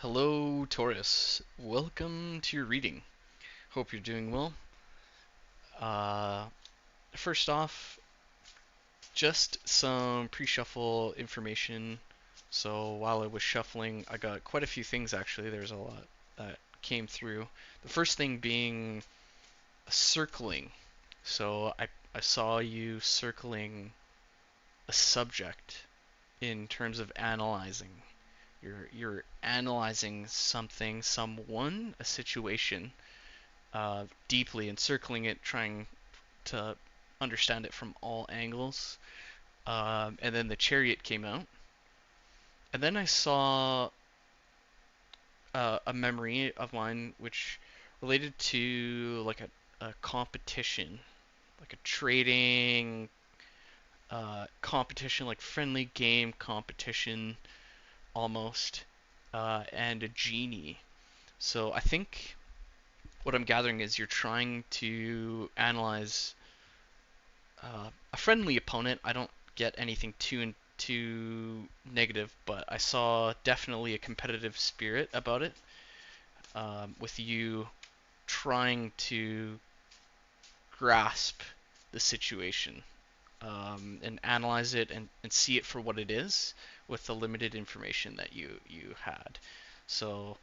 Hello, Taurus. Welcome to your reading. Hope you're doing well. Uh, First off, just some pre-shuffle information. So while I was shuffling, I got quite a few things actually. There's a lot that came through. The first thing being circling. So I saw you circling a subject in terms of analyzing. You're analyzing something, someone, a situation deeply, encircling it, trying to understand it from all angles. And then the chariot came out. And then I saw a memory of mine which related to like a competition, like a trading competition, like friendly game competition almost, and a genie. So I think what I'm gathering is you're trying to analyze a friendly opponent. I don't get anything too negative, but I saw definitely a competitive spirit about it, with you trying to grasp the situation, and analyze it and see it for what it is with the limited information that you had. So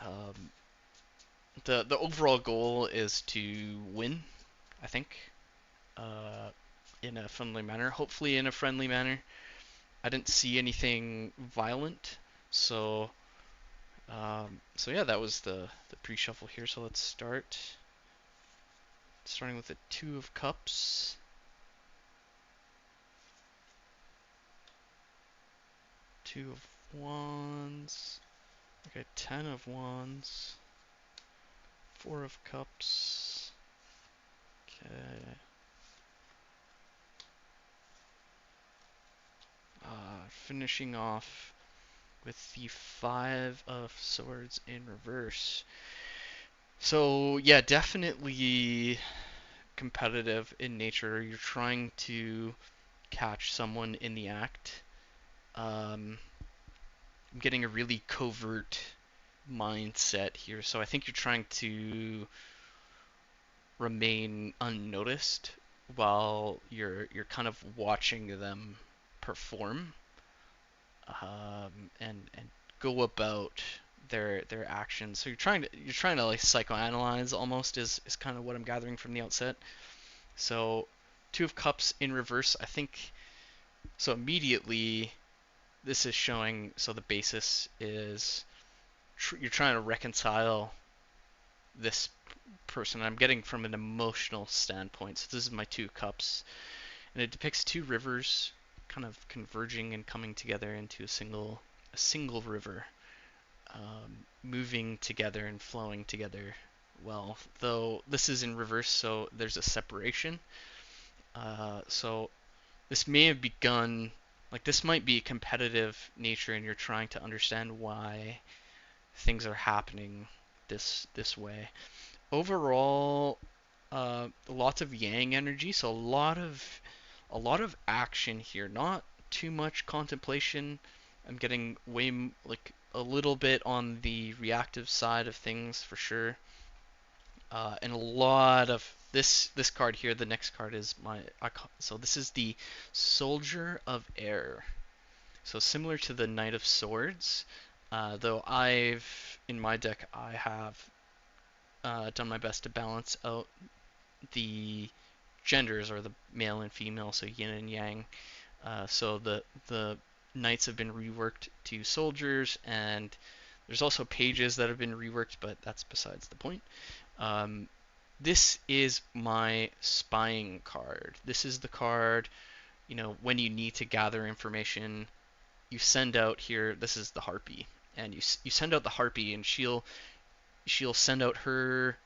um, the overall goal is to win, I think, uh, in a friendly manner. Hopefully, in a friendly manner. I didn't see anything violent, so so yeah, that was the pre-shuffle here. So let's start. Starting with the Two of Cups, Two of Wands, okay, Ten of Wands, Four of Cups, okay, finishing off with the Five of Swords in reverse. So yeah, definitely competitive in nature. You're trying to catch someone in the act. I'm getting a really covert mindset here, so I think you're trying to remain unnoticed while you're kind of watching them perform, and go about their actions. So you're trying to like psychoanalyze almost is kind of what I'm gathering from the outset. So Two of Cups in reverse, I think. So immediately this is showing. So the basis is you're trying to reconcile this person. I'm getting from an emotional standpoint. So this is my Two Cups, and it depicts two rivers kind of converging and coming together into a single river, moving together and flowing together. Well, though this is in reverse, so there's a separation. So this may have begun, like this might be a competitive nature, and you're trying to understand why things are happening this way. Overall, lots of yang energy, so a lot of action here. Not too much contemplation. I'm getting like a little bit on the reactive side of things for sure. And a lot of this card here. The next card is so this is the Soldier of Air. So similar to the Knight of Swords, though in my deck I have done my best to balance out the genders, or the male and female, so yin and yang. So the knights have been reworked to soldiers, and there's also pages that have been reworked, but that's besides the point. Um, this is my spying card. This is the card, when you need to gather information, you send out here. This is the harpy, and you send out the harpy, and she'll send out her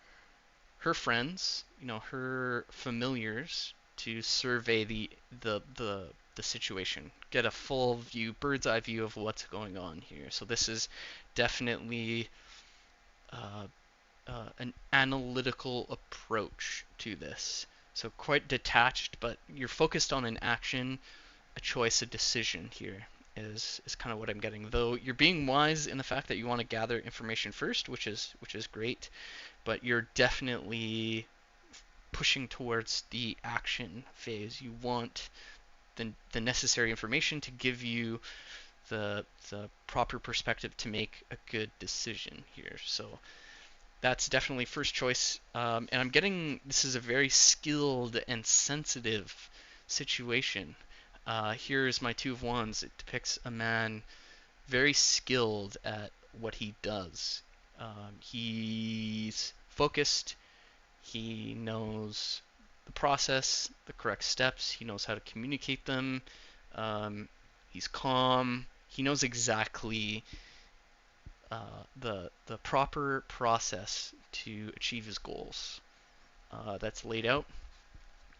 friends, her familiars, to survey the situation, get a full view, bird's eye view of what's going on here. So this is definitely uh, an analytical approach to this. So quite detached, but you're focused on an action, a choice, a decision here. is kind of what I'm getting. Though you're being wise in the fact that you want to gather information first, which is great, but you're definitely pushing towards the action phase. You want the necessary information to give you the proper perspective to make a good decision here. So that's definitely first choice. And I'm getting this is a very skilled and sensitive situation. Here's my Two of Wands. It depicts a man very skilled at what he does. He's focused. He knows the process, the correct steps. He knows how to communicate them. Um, he's calm. He knows exactly the proper process to achieve his goals. That's laid out,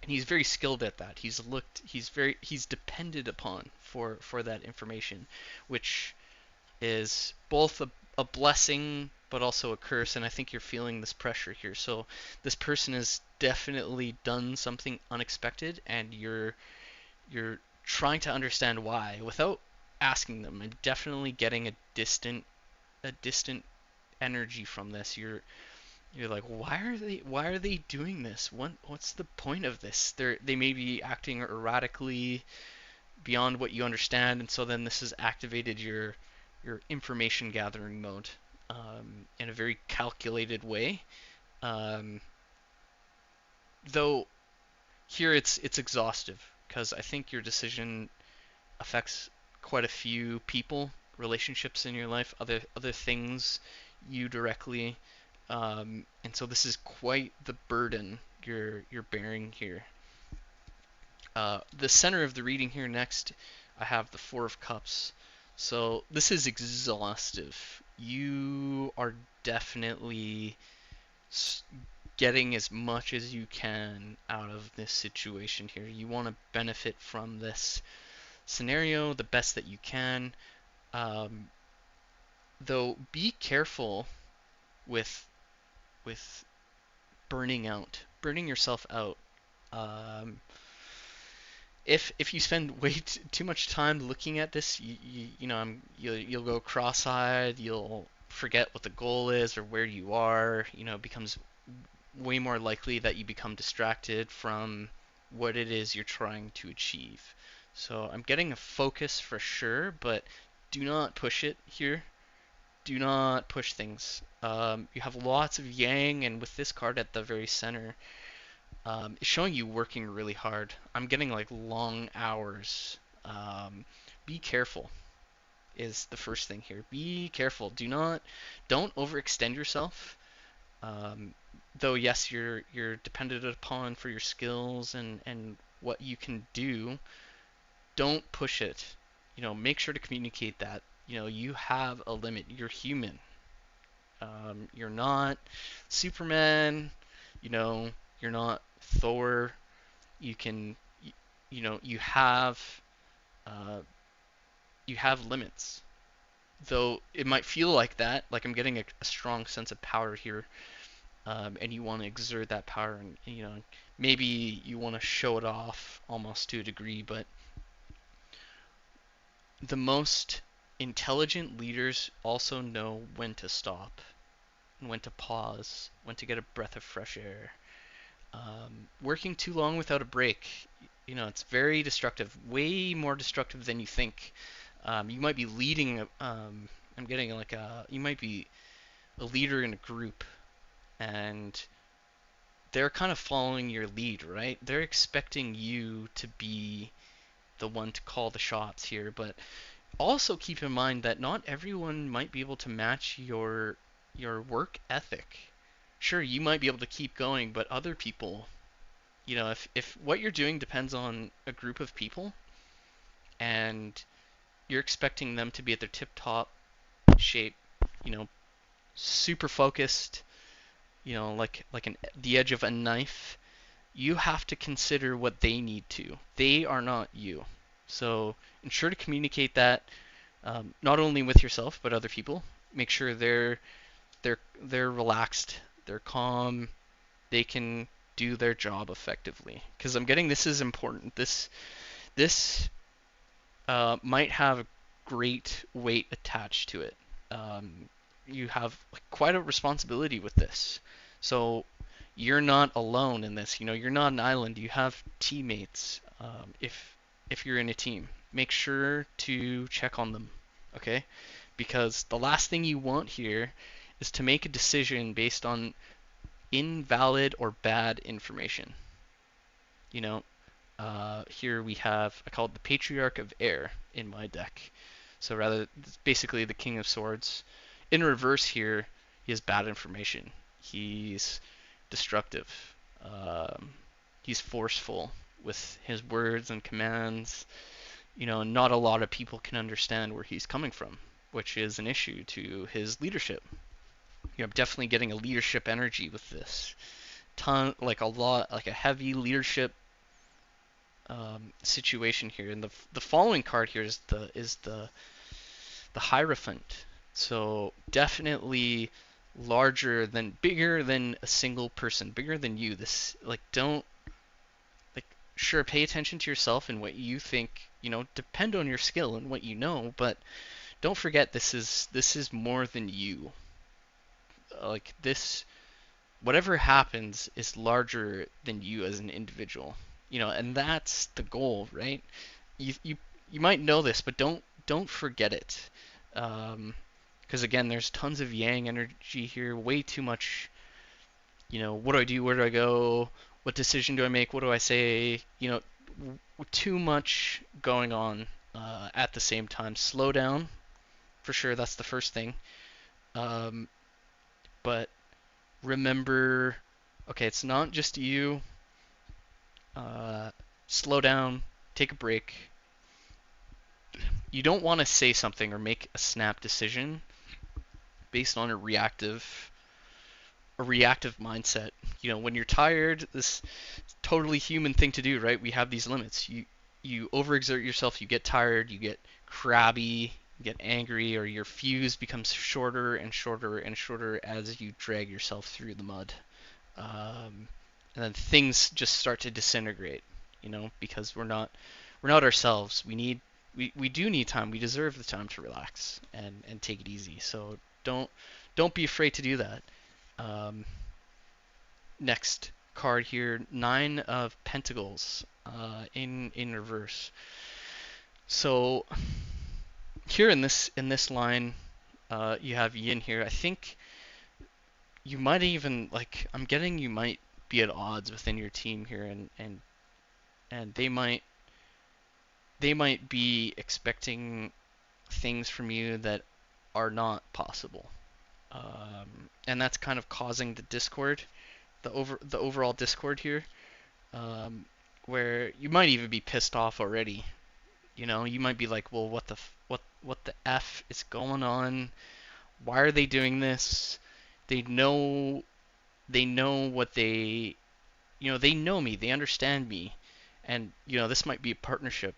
and he's very skilled at that. He's depended upon for that information, which is both a blessing but also a curse. And I think you're feeling this pressure here. So this person has definitely done something unexpected, and you're trying to understand why without asking them. I'm definitely getting a distant energy from this. You're like, why are they doing this? What's the point of this? They may be acting erratically beyond what you understand, and so then this has activated your information gathering mode in a very calculated way. Um, though here it's exhaustive because I think your decision affects quite a few people, relationships in your life, other things you directly, and so this is quite the burden you're bearing here. The center of the reading here next, I have the Four of Cups. So this is exhaustive. You are definitely getting as much as you can out of this situation here. You want to benefit from this scenario the best that you can. Um, though be careful with with burning yourself out. Um, if you spend way too much time looking at this, you'll go cross-eyed. You'll forget what the goal is or where you are. It becomes way more likely that you become distracted from what it is you're trying to achieve. So I'm getting a focus for sure, but do not push it here. Do not push things. You have lots of yang, and with this card at the very center, it's showing you working really hard. I'm getting like long hours. Be careful is the first thing here. Be careful. Don't overextend yourself. Um, though yes, you're dependent upon for your skills and what you can do. Don't push it. Make sure to communicate that. You have a limit. You're human. You're not Superman. You know, you're not Thor. You can, you uh, you have limits. Though it might feel like that, like I'm getting a strong sense of power here, and you want to exert that power, and maybe you want to show it off almost to a degree, but the most intelligent leaders also know when to stop and when to pause, when to get a breath of fresh air. Working too long without a break, it's very destructive, way more destructive than you think. You might be leading, I'm getting you might be a leader in a group, and they're kind of following your lead, right? They're expecting you to be the one to call the shots here, but also keep in mind that not everyone might be able to match your work ethic. Sure, you might be able to keep going, but other people, if what you're doing depends on a group of people and you're expecting them to be at their tip top shape, you know, super focused, the edge of a knife, you have to consider what they need to. They are not you. So ensure to communicate that, not only with yourself but other people. Make sure they're relaxed, they're calm, they can do their job effectively. Because I'm getting this is important. This might have great weight attached to it. Um, you have quite a responsibility with this. So you're not alone in this. You're not an island. You have teammates. If you're in a team, make sure to check on them. Okay? Because the last thing you want here is to make a decision based on invalid or bad information. You know, here we have, I call it the Patriarch of Air in my deck. So rather, it's basically the King of Swords. In reverse here, he has bad information. He's destructive. Um, he's forceful with his words and commands. Not a lot of people can understand where he's coming from, which is an issue to his leadership. I'm definitely getting a leadership energy with this. Like a heavy leadership situation here. And the following card here is the Hierophant. So definitely bigger than a single person, bigger than you. This don't sure, pay attention to yourself and what you think. Depend on your skill and what you know, but don't forget this is more than you. This, whatever happens is larger than you as an individual. And that's the goal, right? You might know this, but don't forget it. Because again, there's tons of yang energy here, way too much. What do I do? Where do I go? What decision do I make? What do I say? Too much going on at the same time. Slow down, for sure. That's the first thing. But remember, okay, it's not just you. Slow down, take a break. You don't want to say something or make a snap decision based on a reactive mindset. When you're tired, this totally human thing to do, right? We have these limits. You overexert yourself, you get tired, you get crabby, you get angry, or your fuse becomes shorter and shorter and shorter as you drag yourself through the mud. And then things just start to disintegrate, because we're not ourselves. We do need time. We deserve the time to relax and take it easy. So don't be afraid to do that. Next card here, Nine of Pentacles in reverse. So here in this line, you have Yin here. I think you might even I'm getting you might be at odds within your team here, and they might be expecting things from you that are not possible, and that's kind of causing the discord, the overall discord here, where you might even be pissed off already. You might be like, well, what the f is going on? Why are they doing this? They know what they know me, they understand me, and this might be a partnership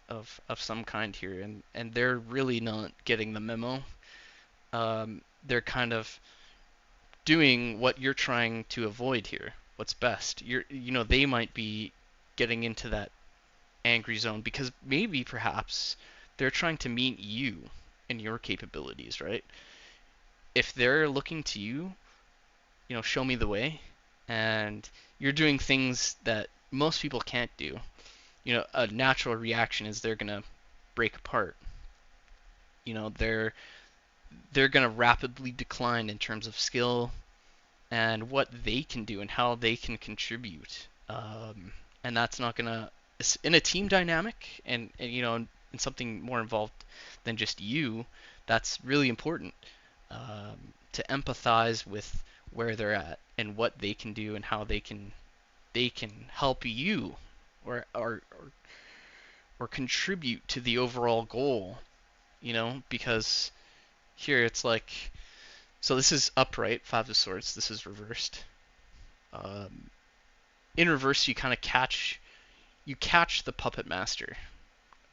of some kind here, and they're really not getting the memo. They're kind of doing what you're trying to avoid here, what's best. They might be getting into that angry zone because maybe perhaps they're trying to meet you and your capabilities, right? If they're looking to you, show me the way, and you're doing things that most people can't do. A natural reaction is they're gonna break apart. They're gonna rapidly decline in terms of skill and what they can do and how they can contribute. And that's not gonna, in a team dynamic, and in something more involved than just you. That's really important, to empathize with where they're at and what they can do and how they can help you, or contribute to the overall goal. Because here it's so this is upright, Five of Swords. This is reversed. In reverse, you kind of catch the puppet master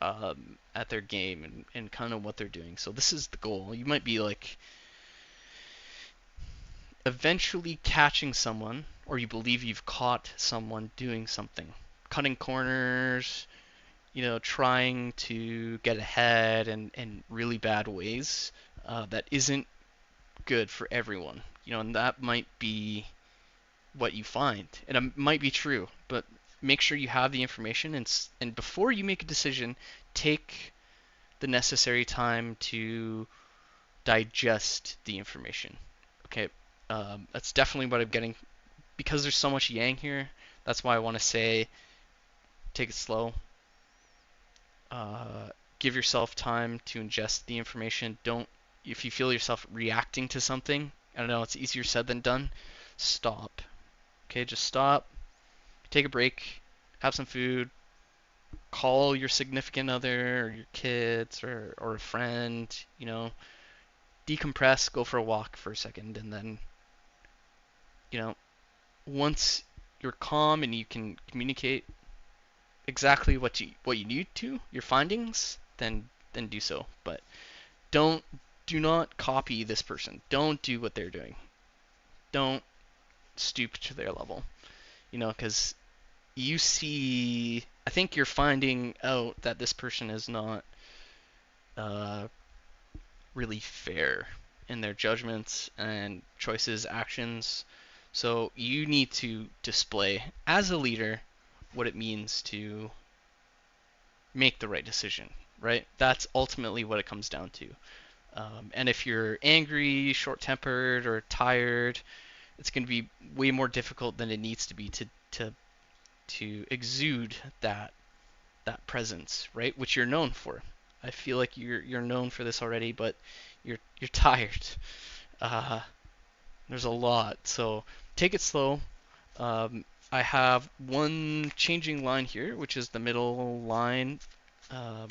at their game and kind of what they're doing. So this is the goal. You might be eventually catching someone, or you believe you've caught someone doing something, cutting corners, trying to get ahead in really bad ways, that isn't good for everyone. And that might be what you find, and it might be true, but make sure you have the information, and before you make a decision, take the necessary time to digest the information. Okay, that's definitely what I'm getting, because there's so much yang here. That's why I want to say take it slow. Uh, Give yourself time to ingest the information. Don't, if you feel yourself reacting to something, I don't know, it's easier said than done. Stop. Okay, just stop. Take a break. Have some food. Call your significant other or your kids or a friend. Decompress. Go for a walk for a second, and then you know once you're calm and you can communicate exactly what you need to, your findings, then do so. But don't do not copy this person. Don't do what they're doing. Don't stoop to their level. Because you see, I think you're finding out that this person is not uh, really fair in their judgments and choices, actions. So you need to display as a leader what it means to make the right decision, right? That's ultimately what it comes down to. And if you're angry, short-tempered, or tired, it's going to be way more difficult than it needs to be to exude that presence, right? Which you're known for. I feel like you're known for this already, but you're tired. Uh, there's a lot, so take it slow. I have one changing line here, which is the middle line, um,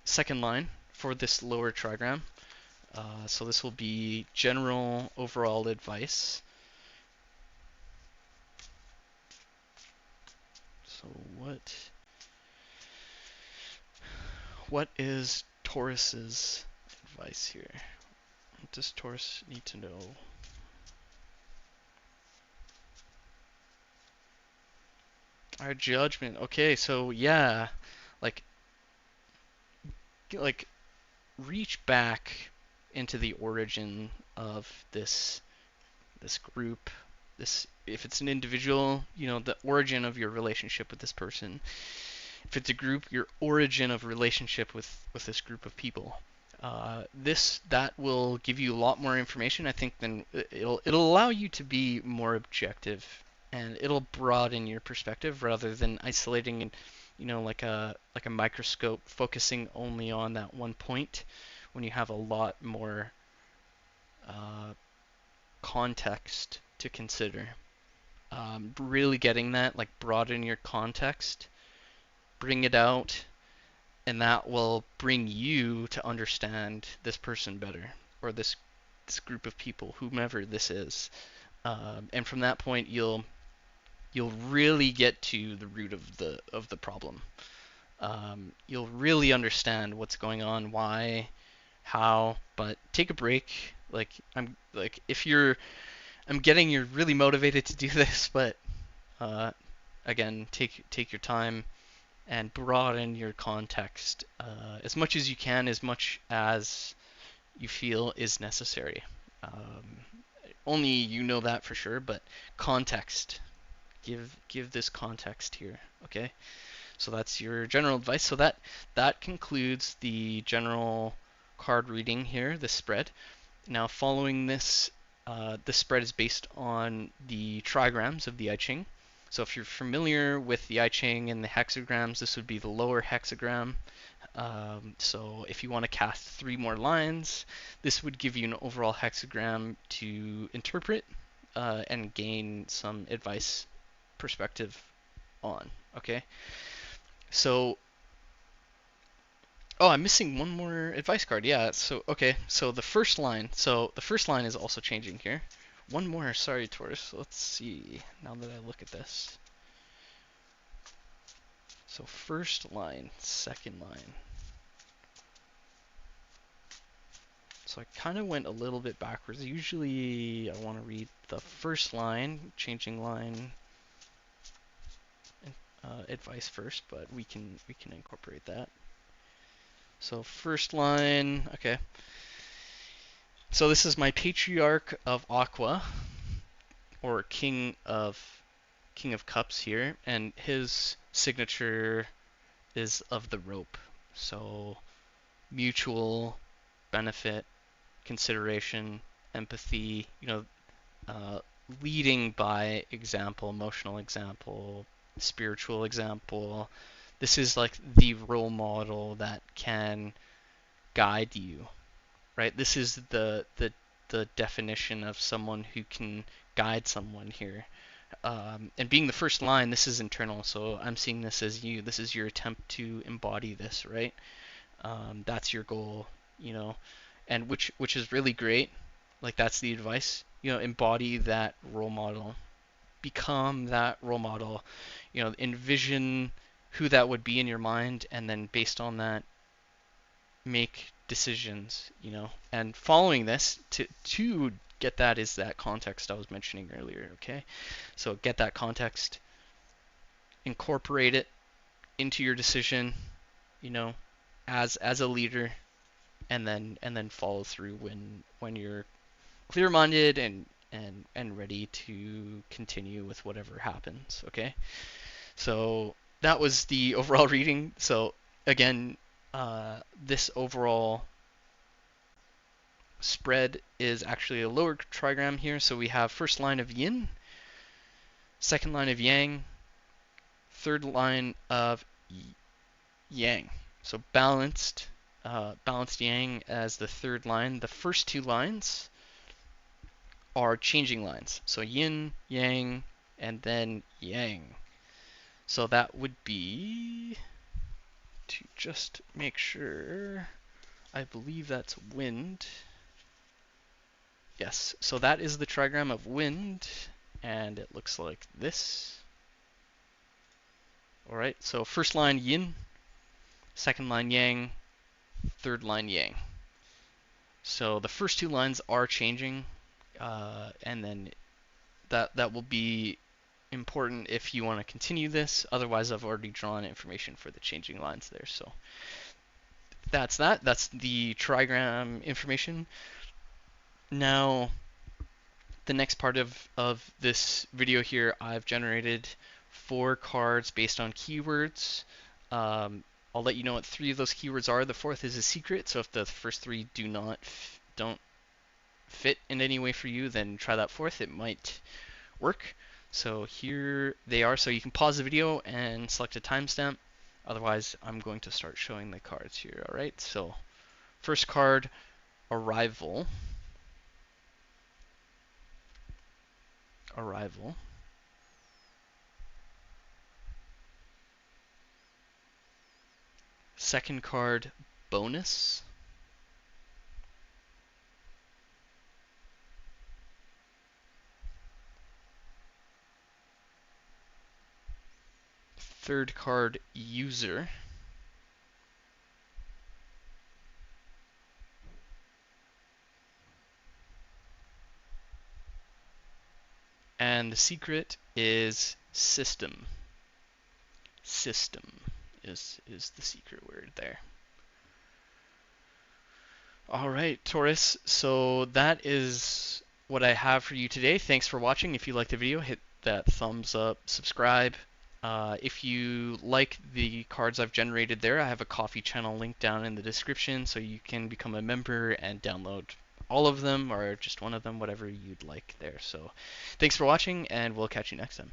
second line for this lower trigram. So this will be general overall advice. So what is Taurus's advice here? What does Taurus need to know? Our judgment. Okay, so yeah, like like reach back into the origin of this group. This, if it's an individual, the origin of your relationship with this person. If it's a group, your origin of relationship with this group of people. That will give you a lot more information, I think, than it'll allow you to be more objective, and it'll broaden your perspective rather than isolating and like a microscope focusing only on that one point when you have a lot more uh, context to consider. Really getting that, like broaden your context, bring it out, and that will bring you to understand this person better, or this group of people, whomever this is. And from that point, you'll really get to the root of the problem. You'll really understand what's going on, why, how. But take a break. I'm getting you're really motivated to do this, but again, take your time and broaden your context as much as you can, as much as you feel is necessary. Only you know that for sure, but context. Give this context here, okay? So that's your general advice. So that concludes the general card reading here, this spread. Now, following this, this spread is based on the trigrams of the I Ching. So if you're familiar with the I Ching and the hexagrams, this would be the lower hexagram. So if you want to cast 3 more lines, this would give you an overall hexagram to interpret and gain some advice perspective on. Okay. So, oh, I'm missing one more advice card. Yeah. So okay. So the first line. So the first line is also changing here. One more. Sorry, Taurus. Let's see. Now that I look at this. So first line, second line. So I kind of went a little bit backwards. Usually I want to read the first line, changing line. advice first, but we can incorporate that. So first line, okay. So this is my Patriarch of Aqua, or King of Cups here, and his signature is of the rope. So mutual benefit, consideration, empathy, uh, leading by example, emotional example, spiritual example. This is like the role model that can guide you, right? This is the definition of someone who can guide someone here. And being the first line, this is internal, so I'm seeing this as you. This is your attempt to embody this, right? That's your goal, you know, and which is really great. Like that's the advice, embody that role model, become that role model, envision who that would be in your mind, and then based on that, make decisions, and following this to get that is that context I was mentioning earlier. Okay, so get that context, incorporate it into your decision, you know, as a leader, and then follow through when you're clear-minded and ready to continue with whatever happens. Okay, so that was the overall reading. So again, this overall spread is actually a lower trigram here. So we have first line of yin, second line of yang, third line of yang. So balanced yang as the third line. The first two lines are changing lines. So yin, yang, and then yang. So that would be, to just make sure, I believe that's wind. Yes, so that is the trigram of wind, and it looks like this. Alright, so first line yin, second line yang, third line yang. So the first two lines are changing, and then that will be important if you want to continue this. Otherwise, I've already drawn information for the changing lines there. So that's that. That's the trigram information. Now, the next part of this video here, I've generated 4 cards based on keywords. I'll let you know what 3 of those keywords are. The 4th is a secret, so if the first 3 don't fit in any way for you, then try that 4th. It might work. So here they are. So you can pause the video and select a timestamp. Otherwise, I'm going to start showing the cards here. All right. So first card, Arrival. Arrival. Second card, Bonus. Third card, User. And the secret is System. System is the secret word there. All right, Taurus. So that is what I have for you today. Thanks for watching. If you liked the video, hit that thumbs up, subscribe. If you like the cards I've generated there, I have a Ko-fi channel link down in the description, so you can become a member and download all of them or just one of them, whatever you'd like there. So thanks for watching, and we'll catch you next time.